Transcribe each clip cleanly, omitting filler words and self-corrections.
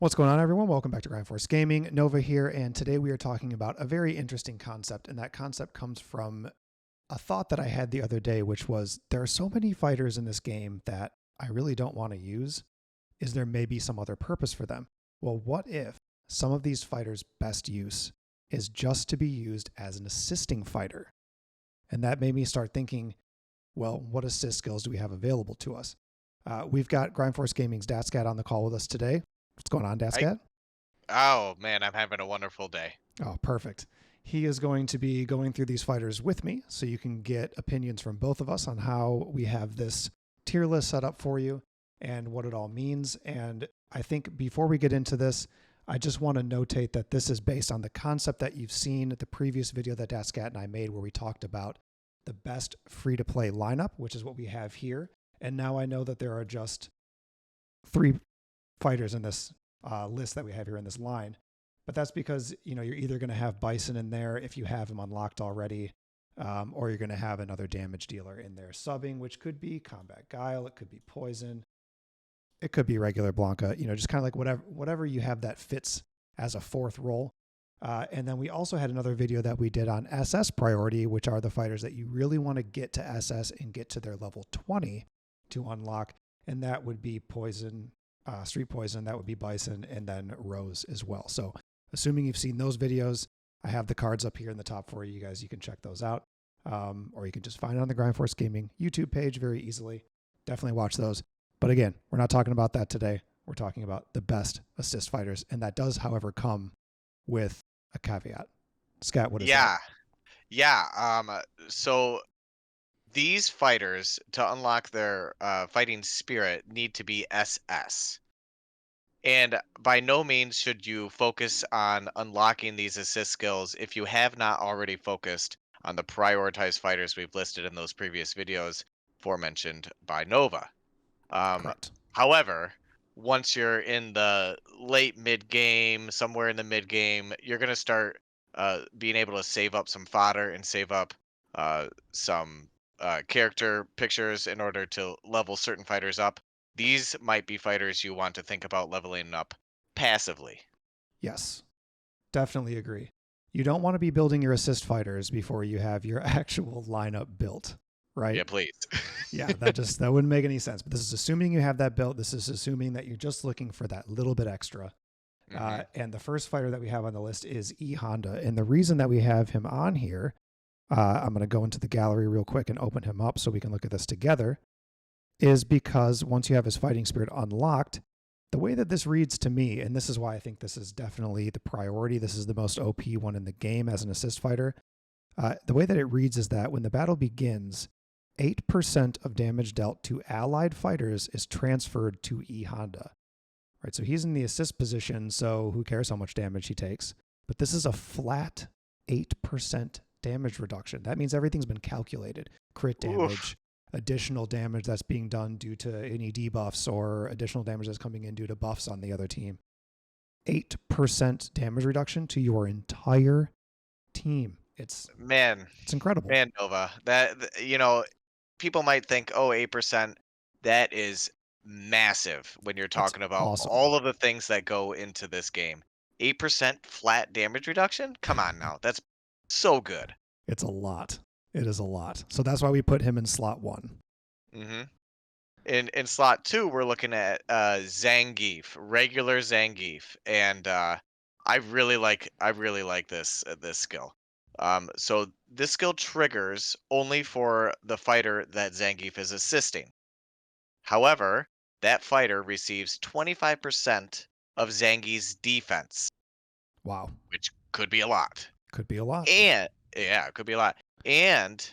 What's going on, everyone? Welcome back to Grind Force Gaming. Nova here, and today we are talking about a very interesting concept, and that concept comes from a thought that I had the other day, which was there are so many fighters in this game that I really don't want to use. Is there maybe some other purpose for them? Well, what if some of these fighters' best use is just to be used as an assisting fighter? And that made me start thinking, well, what assist skills do we have available to us? We've got Grind Force Gaming's DatSkat on the call with us today. What's going on, I DatSkat? Oh man, I'm having a wonderful day. Oh, perfect. He is going to be going through these fighters with me so you can get opinions from both of us on how we have this tier list set up for you and what it all means. And I think before we get into this, I just want to notate that this is based on the concept that you've seen at the previous video that DatSkat and I made where we talked about the best free-to-play lineup, which is what we have here. And now I know that there are just 3 fighters in this list that we have here in this line. But that's because, you know, you're either going to have Bison in there if you have him unlocked already, or you're going to have another damage dealer in there subbing, which could be Combat Guile, it could be Poison, it could be regular Blanca, you know, just kind of like whatever you have that fits as a 4th role. And then we also had another video that we did on SS priority, which are the fighters that you really want to get to SS and get to their level 20 to unlock. And that would be Poison, Street Poison, that would be Bison, and then Rose as well. So assuming you've seen those videos, I have the cards up here in the top for you guys. You can check those out, or you can just find it on the Grind Force Gaming YouTube page very easily. Definitely watch those. But again, we're not talking about that today. We're talking about the best assist fighters, and that does, however, come with a caveat. Scat, what is that? So these fighters, to unlock their fighting spirit, need to be SS. And by no means should you focus on unlocking these assist skills if you have not already focused on the prioritized fighters we've listed in those previous videos aforementioned by Nova. Um, Correct. However, once you're in the late mid game, somewhere in the mid game, you're going to start being able to save up some fodder and save up some character pictures in order to level certain fighters up. These might be fighters you want to think about leveling up passively. Yes, definitely agree. You don't want to be building your assist fighters before you have your actual lineup built, right? Yeah, please. Yeah, that wouldn't make any sense. But this is assuming you have that built. This is assuming that you're just looking for that little bit extra. And the first fighter that we have on the list is EHonda. And the reason that we have him on here, I'm going to go into the gallery real quick and open him up so we can look at this together, is because once you have his fighting spirit unlocked, the way that this reads to me, and this is why I think this is definitely the priority, this is the most OP one in the game as an assist fighter. The way that it reads is that when the battle begins, 8% of damage dealt to allied fighters is transferred to EHonda. Right, so he's in the assist position, so who cares how much damage he takes? But this is a flat 8% damage reduction. That means everything's been calculated. Crit damage, Oof. additional damage that's being done due to any debuffs, or additional damage that's coming in due to buffs on the other team. 8% damage reduction to your entire team. It's incredible. Man, Nova. People might think, oh, 8%, that is massive when you're It's talking about awesome. all of the things that go into this game. 8% flat damage reduction? Come on now. That's so good. It's a lot. It is a lot. So that's why we put him in slot 1. hmm In slot 2, we're looking at Zangief, regular Zangief, and I really like this skill. So this skill triggers only for the fighter that Zangief is assisting. However, that fighter receives 25% of Zangief's defense, Wow. which could be a lot. Could be a lot. And yeah, it could be a lot. And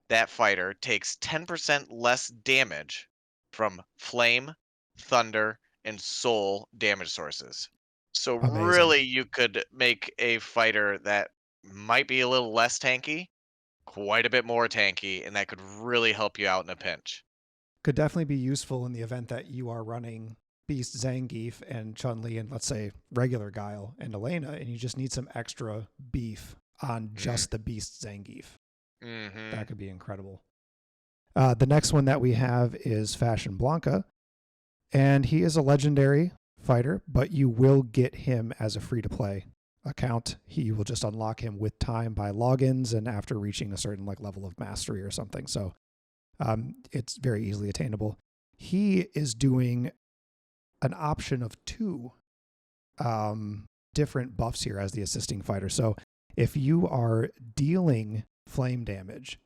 that fighter takes 10% less damage from flame, thunder, and soul damage sources. So Amazing. really you could make a fighter that might be a little less tanky, quite a bit more tanky, and that could really help you out in a pinch. Could definitely be useful in the event that you are running Beast Zangief and Chun-Li and, let's say, regular Guile and Elena, and you just need some extra beef on just the Beast Zangief. That could be incredible. The next one that we have is Fashion Blanca, and he is a legendary fighter, but you will get him as a free-to-play account. You will just unlock him with time by logins and after reaching a certain like level of mastery or something. So it's very easily attainable. He is doing an option of 2 different buffs here as the assisting fighter. So if you are dealing flame damage,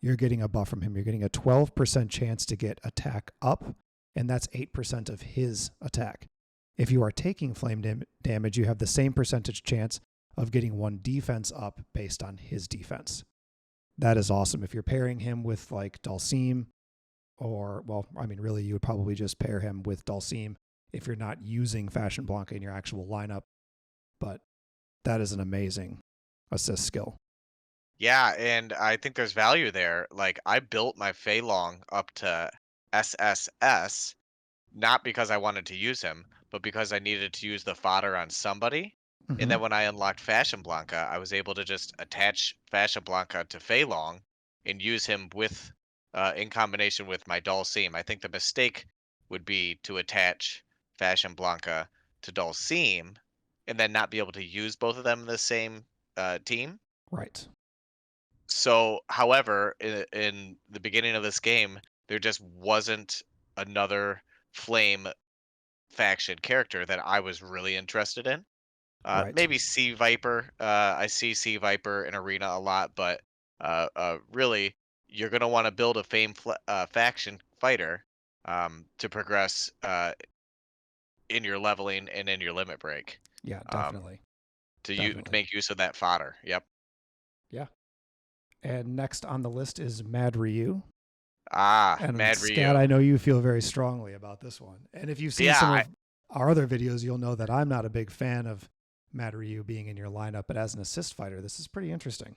you're getting a buff from him. You're getting a 12% chance to get attack up, and that's 8% of his attack. If you are taking flame damage, you have the same percentage chance of getting 1 defense up based on his defense. That is awesome. If you're pairing him with like Dulcim, or, well, I mean, really, you would probably just pair him with Dulcim if you're not using Fashion Blanca in your actual lineup. But that is an amazing assist skill. Yeah, and I think there's value there. Like I built my Fei Long up to SSS not because I wanted to use him, but because I needed to use the fodder on somebody. And Mm-hmm. then when I unlocked Fashion Blanca, I was able to just attach Fashion Blanca to Fei Long and use him with in combination with my Dulcim. I think the mistake would be to attach Fashion Blanca to Dulcim and then not be able to use both of them in the same team. Right. So, however, in the beginning of this game, there just wasn't another flame faction character that I was really interested in. Right. Maybe Sea Viper. I see Sea Viper in Arena a lot, but really, you're gonna want to build a faction fighter to progress in your leveling and in your limit break. Yeah, Um, definitely. to Definitely. make use of that fodder. Yep. Yeah. And next on the list is Mad Ryu. Ah, And Mad Scat, Ryu. I know you feel very strongly about this one. And if you've seen Yeah, some of our other videos, you'll know that I'm not a big fan of Mad Ryu being in your lineup, but as an assist fighter, this is pretty interesting.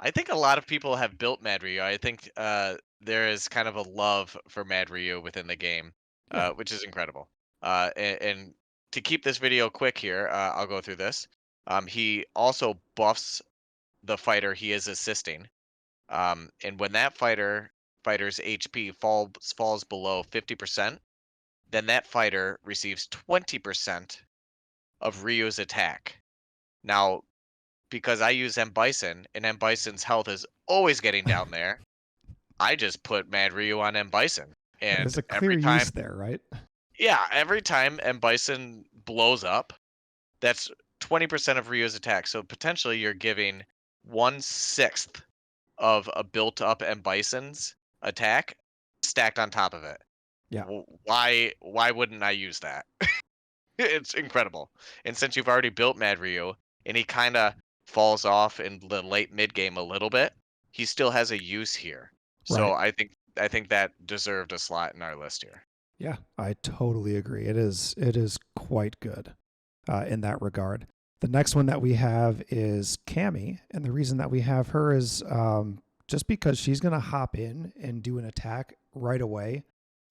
I think a lot of people have built Mad Ryu. I think there is kind of a love for Mad Ryu within the game, Yeah. which is incredible. And to keep this video quick here, I'll go through this. He also buffs the fighter he is assisting, and when that fighter's HP falls below 50%, then that fighter receives 20% of Ryu's attack. Now, because I use M Bison and M Bison's health is always getting down there, I just put Mad Ryu on M Bison. There's And a clear every time, use there, right? yeah, every time M Bison blows up, that's 20% of Ryu's attack. So potentially you're giving 1/6 of a built up M Bison's attack stacked on top of it. Yeah. Why wouldn't I use that? It's incredible. And since you've already built Mad Ryu and he kind of falls off in the late mid game a little bit, he still has a use here. So Right. I think that deserved a slot in our list here. Yeah, I totally agree. It is quite good in that regard. The next one that we have is Cami, and the reason that we have her is just because she's going to hop in and do an attack right away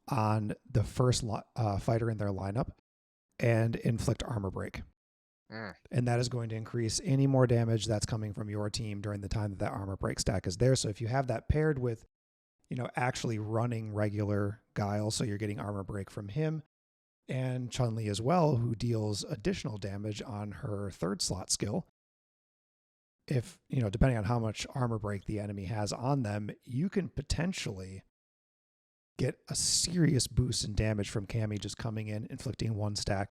on the first fighter in their lineup and inflict armor break. Mm, And that is going to increase any more damage that's coming from your team during the time that that armor break stack is there. So if you have that paired with, actually running regular Guile, so you're getting armor break from him, and Chun-Li as well, who deals additional damage on her third slot skill. If, depending on how much armor break the enemy has on them, you can potentially get a serious boost in damage from Cami just coming in, inflicting 1 stack.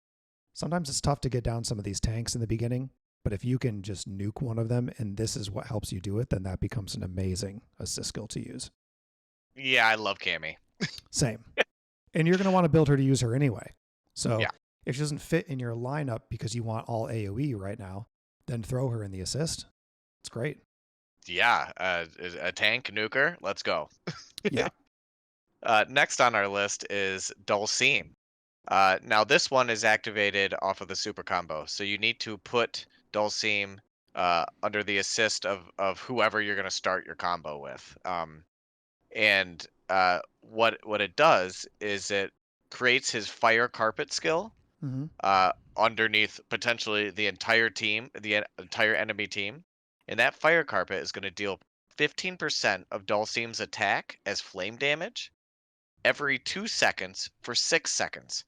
Sometimes it's tough to get down some of these tanks in the beginning, but if you can just nuke one of them and this is what helps you do it, then that becomes an amazing assist skill to use. yeah, I love Cammy. Same. And you're going to want to build her to use her anyway. So Yeah, if she doesn't fit in your lineup because you want all AoE right now, then throw her in the assist. It's great. yeah, a tank nuker. Let's go. Yeah. Next on our list is Dulcim. Now this one is activated off of the super combo, so you need to put Dulcim under the assist of whoever you're going to start your combo with. And what it does is it creates his fire carpet skill Mm-hmm. underneath potentially the entire team, entire enemy team, and that fire carpet is going to deal 15% of Dulcim's attack as flame damage every 2 seconds for 6 seconds.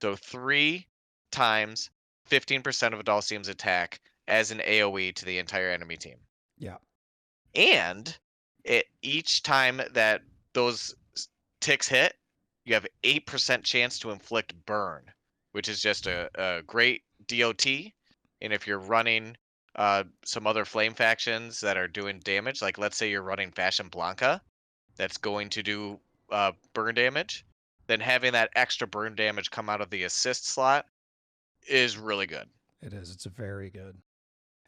So 3 times 15% of Dhalsim's attack as an AoE to the entire enemy team. Yeah. And each time that those ticks hit, you have 8% chance to inflict burn, which is just a great DOT. And if you're running some other flame factions that are doing damage, like let's say you're running Fashion Blanca, that's going to do burn damage, then having that extra burn damage come out of the assist slot is really good. It is. It's very good.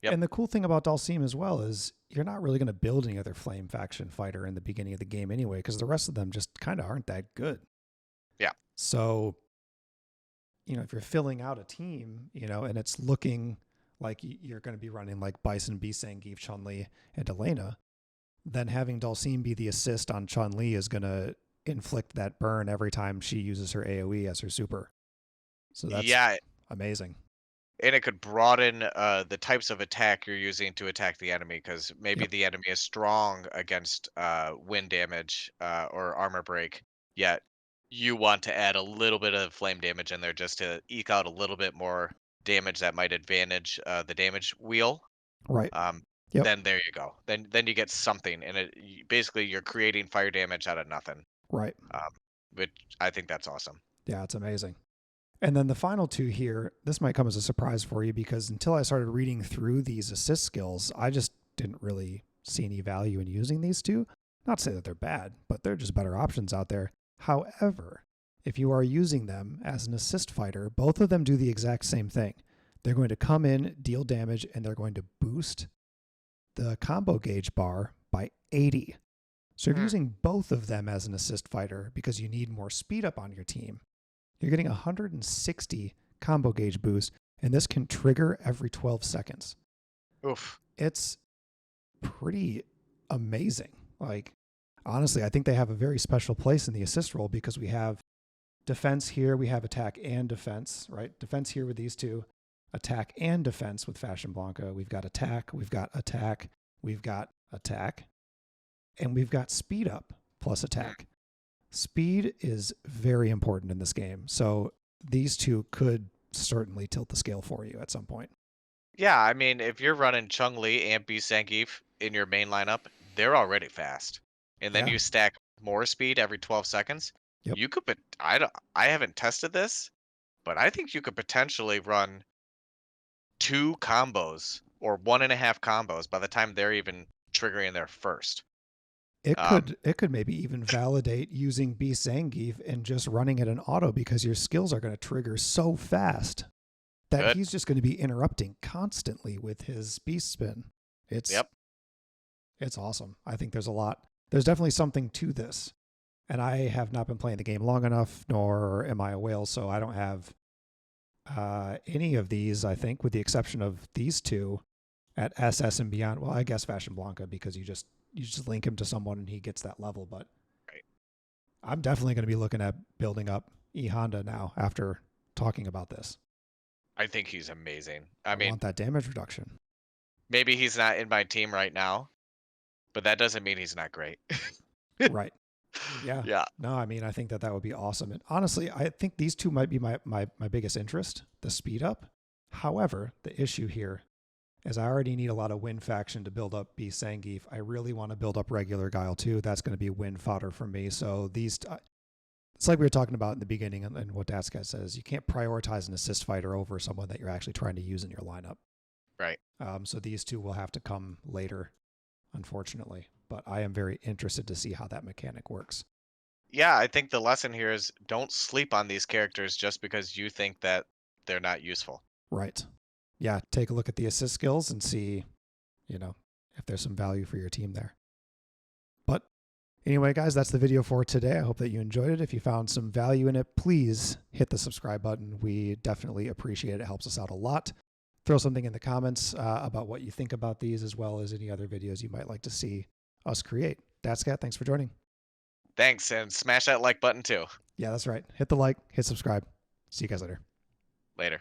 Yep. And the cool thing about Dhalsim as well is you're not really going to build any other flame faction fighter in the beginning of the game anyway, because the rest of them just kind of aren't that good. Yeah. So, if you're filling out a team, and it's looking like you're going to be running like Bison, Zangief, Chun-Li, and Elena, then having Dhalsim be the assist on Chun-Li is going to inflict that burn every time she uses her AoE as her super. So that's amazing. And it could broaden the types of attack you're using to attack the enemy, because maybe the enemy is strong against wind damage or armor break, yet you want to add a little bit of flame damage in there just to eke out a little bit more damage that might advantage the damage wheel. Right. Then there you go. Then you get something, and basically you're creating fire damage out of nothing. Right. Which I think that's awesome. Yeah, it's amazing. And then the final two here, this might come as a surprise for you, because until I started reading through these assist skills, I just didn't really see any value in using these two. Not to say that they're bad, but they're just better options out there. However, if you are using them as an assist fighter, both of them do the exact same thing. They're going to come in, deal damage, and they're going to boost the combo gauge bar by 80. So if you're using both of them as an assist fighter because you need more speed up on your team, you're getting 160 combo gauge boost, and this can trigger every 12 seconds. Oof. It's pretty amazing. Like, honestly, I think they have a very special place in the assist role, because we have defense here, we have attack and defense, right? Defense here with these two, attack and defense with Fashion Blanca. We've got attack, we've got attack, we've got attack, and we've got speed up plus attack. Speed is very important in this game. So these two could certainly tilt the scale for you at some point. Yeah, I mean, if you're running Chun-Li and Zangief in your main lineup, they're already fast. And then you stack more speed every 12 seconds. Yep. You could, I haven't tested this, but I think you could potentially run 2 combos or 1.5 combos by the time they're even triggering their first. It could maybe even validate using Zangief and just running it in auto, because your skills are going to trigger so fast that he's just going to be interrupting constantly with his beast spin. It's awesome. I think there's definitely something to this. And I have not been playing the game long enough, nor am I a whale, so I don't have any of these, I think, with the exception of these two at SS and beyond. Well, I guess Fashion Blanca, because you just link him to someone and he gets that level. But I'm definitely going to be looking at building up EHonda now after talking about this. I think he's amazing. I want that damage reduction. Maybe he's not in my team right now, but that doesn't mean he's not great. Right. Yeah. No, I mean, I think that would be awesome. And honestly, I think these two might be my biggest interest, the speed up. However, the issue here is I already need a lot of win faction to build up Zangief. I really want to build up regular Guile too. That's going to be win fodder for me. So these, it's like we were talking about in the beginning, and what DatSkat says, you can't prioritize an assist fighter over someone that you're actually trying to use in your lineup. Right. So these two will have to come later, unfortunately. But I am very interested to see how that mechanic works. Yeah, I think the lesson here is don't sleep on these characters just because you think that they're not useful. Right. Yeah, take a look at the assist skills and see, if there's some value for your team there. But anyway, guys, that's the video for today. I hope that you enjoyed it. If you found some value in it, please hit the subscribe button. We definitely appreciate it. It helps us out a lot. Throw something in the comments about what you think about these, as well as any other videos you might like to see us create. DatSkat, thanks for joining. Thanks, and smash that like button too. Yeah, that's right. Hit the like, hit subscribe. See you guys later. Later.